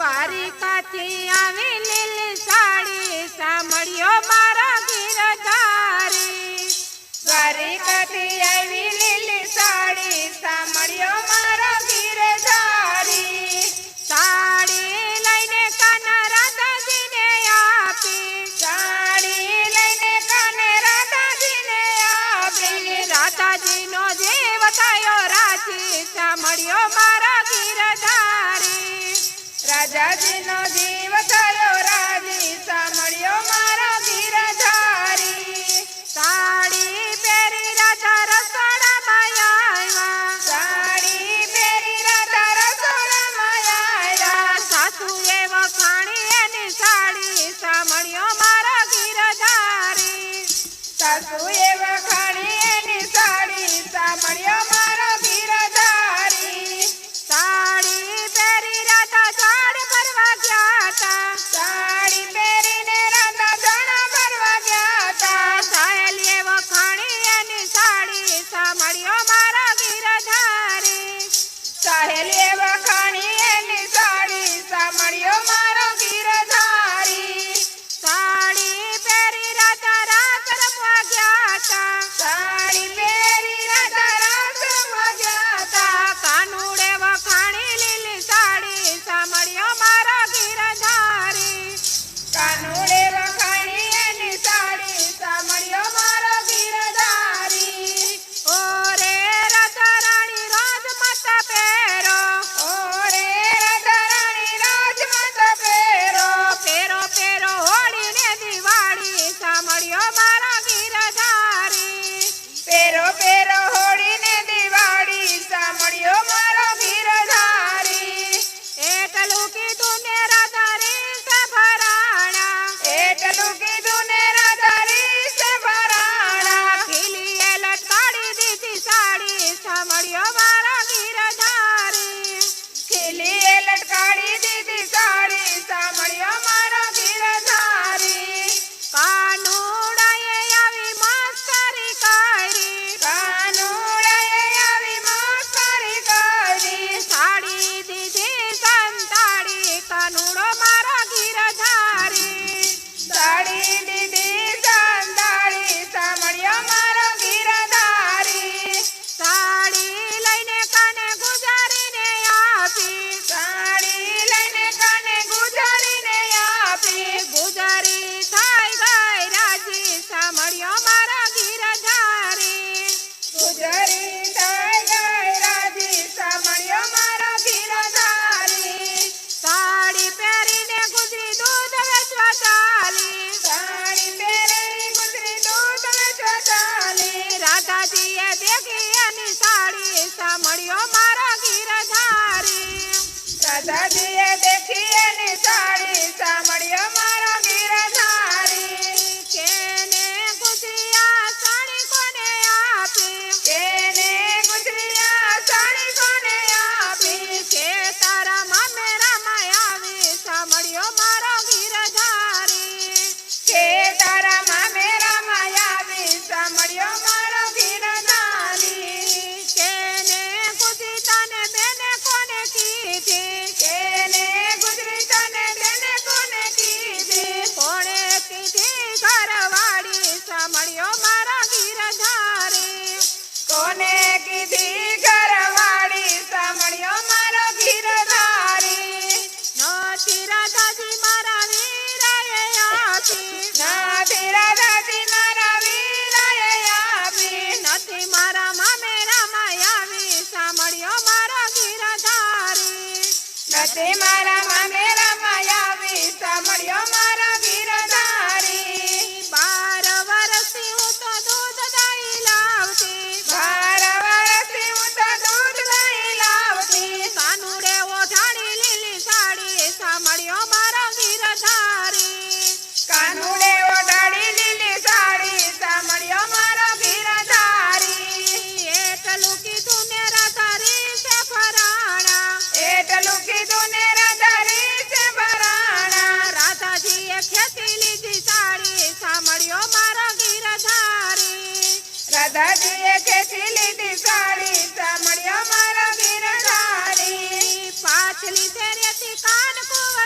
દ્વારિકાથી આવી લીલી સાડી સાંભળ્યો મારા ગિરધારી દ્વારિકાથી આવી લીલી સાડી સાંભળ્યો મારા ગિરધારી સાડી લઈને કાને રાધાજીને આપી સાડી લઈને કાને રાધાજીને આપી રાધાજીનો જીવ થયો રાજી સાંભળ્યો મારા ગિરધારી રાજાજીનો જીવ થયો રાજી સાંભળ્યો મારા ગિરધારી સાડી પહેરી રાધા રસોડામાં આવ્યા સાડી પહેરી રાધા રસોડામાં આવ્યા સાસુએ વખાણી એની સાડી સાંભળ્યો મારા ગિરધારી સાસુએ વખાણી એની સાડી સાંભળ્યો મારો ગિરધારી સાડી પહેરી રાધા ઝાડ ભરવા ગયા તા સાડી પહેરીને રાધા ઝાડ ભરવા ગયા તા સાહેલીએ વખાણી એની સાડી સાંભળ્યો મારા ગિરધારી સાહેલીએ વખાણી એની સાડી સાંભળ્યો મારો ગિરધારી સાડી પહેરી રાધા રાસ રમવા ગયા તા સાડી પહેરી રાધા રાસ રમવા ગયા તા કાનુડે વખાણી લીલી સાડી સાંભળ્યો મારો ગિરધારી કાનુડે વખાણી એની સાડી સાંભળ્યો મારો ગિરધારી ઓ રે રાધા રાણી રોજ મત પહેરો ઓ રે રાધા રાણી રોજ મત પહેરો પહેરો પહેરો હોળી ને દિવાળી સાંભળ્યો મારા ગિરધારી પહેરો પહેરો હોળી ને દિવાળી સાંભળ્યો મારો ગિરધારી એટલું કીધું ને રાધારી સે ભરાણા એટલું કીધું ને રાધારી સે ભરાણા ખીલીએ લટકાડી દીધી સાડી સાંભળ્યો મારા ગિરધારી ખીલીએ લટકાડી દીધી સાડી સાંભળ્યો મારો ગિરધારી કાનુડાએ આવી મસ્કરી કરી કાનુડાએ આવી મસ્કરી કરી સાડી દીધી સંતાડી કાનુડો મારો ગિરધારી સાડી દીધી સંતાડી સાંભળ્યો મારો ગિરધારી સાડી લઈને કાને ગુજારીને આપી સાડી લઈને કાને ગુજારીને આપી ગુજારી થઈ ગઈ રાજી સાંભળ્યો મારા ગિરધારી ગુજારી થઈ ગઈ રાજી સાંભળ્યો મારો ગિરધારી સાડી પહેરીને ગુજરી દૂધ વેચવા ચાલી સાડી પહેરીને ગુજરી દૂધ વેચવા ચાલી રાધાજીએ દેખી એની સાડી સાંભળ્યો મારો ગિરધારી રાધાજીએ દેખી એની સાડી સાંભળ્યો મારો ગિરધારી કેને ગુજરી આ સાડી કોને આપી કેને ગુજરી આ સાડી કોને આપી કે તારા મામેરામાં આવી સાંભળ્યો મારો ગિરધારી કે તારા મામેરામાં આવી સાંભળ્યો મારો ગિરધારી કેને ગુજરી તને બેને કોને કીધી કેને ગુજરી તને બેને કોને કીધી કોણે કીધી ઘરવાળી સાંભળ્યો મારો ગિરધારી કોને કીધી ઘરવાળી સાંભળ્યો મારો ગિરધારી નથી રાધાજી મારા વીરાએ આપી નથી રાધાજી મારા વીરાએ આપી નથી મારા મામેરામાં આવી સાંભળ્યો મારો ગિરધારી નથી મારા મામેરામાં આવી સાંભળ્યો મારો ગિરધારી 12 વર્ષથી હું તો દૂધ દહીં લાવતી 12 વર્ષથી હું તો દૂધ દહીં લાવતી કાનુડે ઓઢાડી લીલી સાડી સાંભળ્યો મારો ગિરધારી કાનુડે ઓઢાડી લીલી સાડી સાંભળ્યો મારો ગિરધારી એટલું કીધું ને રાધારી સે ભરાણા એટલું કીધું ને રાધારી સે ભરાણા રાધાજીએ ખેંચી લીધી સાડી સાંભળ્યો મારો ગિરધારી રાધાજીએ ખેંચી લીધી સાડી સાંભળ્યો મારો ગિરધારી પાછલી શેરેથી કાન કુંવર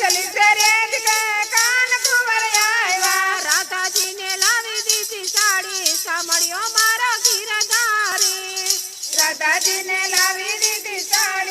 બાંધલી છે રેત કે કાન કુંવર આવ્યા રાધાજીને લાવી દીધી સાડી સાંભળ્યો મારા ગીરધારી રાધાજીને લાવી દીધી સાડી